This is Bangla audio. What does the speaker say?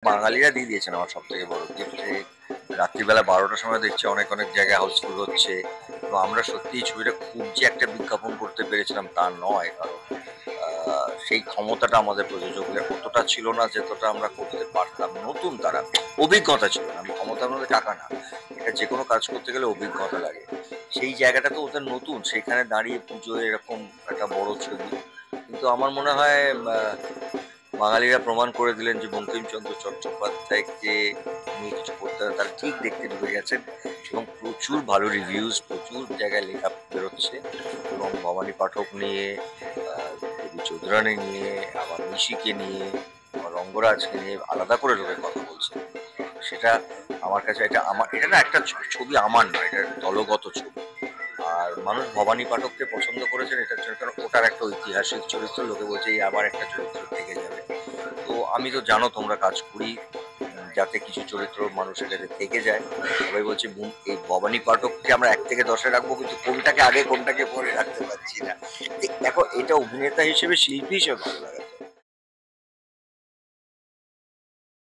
বাঙালিরা দিয়ে দিয়েছেন আমার সবথেকে বড় গিফট যে রাত্রিবেলা ১২টার সময় দেখছি অনেক অনেক জায়গায় হাউসফুল হচ্ছে। তো আমরা সত্যিই ছবিটা খুব যে একটা বিজ্ঞাপন করতে পেরেছিলাম তা নয়। কারণ সেই ক্ষমতাটা আমাদের প্রযোজকদের অতটা ছিল না যতটা আমরা করতে পারতাম। নতুন তারা, অভিজ্ঞতা ছিল না। আমি ক্ষমতার মধ্যে টাকা না। এটা যেকোনো কাজ করতে গেলে অভিজ্ঞতা লাগে। সেই জায়গাটা তো ওদের নতুন। সেখানে দাঁড়িয়ে পুজোয় এরকম একটা বড় ছবি। কিন্তু আমার মনে হয় বাঙালিরা প্রমাণ করে দিলেন যে বঙ্কিমচন্দ্র চট্টোপাধ্যায়কে নিয়ে কিছু করতে হবে তারা ঠিক দেখতে ঢুকে গেছেন এবং প্রচুর ভালো রিভিউজ প্রচুর জায়গায় লেখা বেরোচ্ছে এবং ভবানী পাঠক নিয়ে দেবী চৌধুরানী নিয়ে আবার নিশিকে নিয়ে আবার রঙ্গরাজকে নিয়ে আলাদা করে লোকে কথা বলছে। সেটা আমার কাছে এটা না একটা ছবি আমার নয়, এটা দলগত ছবি। আর মানুষ ভবানী পাঠককে পছন্দ করেছেন এটার জন্য কারণ ওটার একটা ঐতিহাসিক চরিত্র, লোকে বলছে এই আবার একটা চরিত্র থেকে যাবে। তো আমি তো জানো তোমরা কাজ করি যাতে কিছু চরিত্র মানুষের কাছে থেকে যায়। সবাই বলছে এই ভবানী পাঠককে আমরা ১ থেকে ১০-এ রাখবো, কিন্তু কোনটাকে আগে কোনটাকে পরে রাখতে পারছি না। দেখো এটা অভিনেতা হিসেবে শিল্পী হিসেবে ভালো লাগে।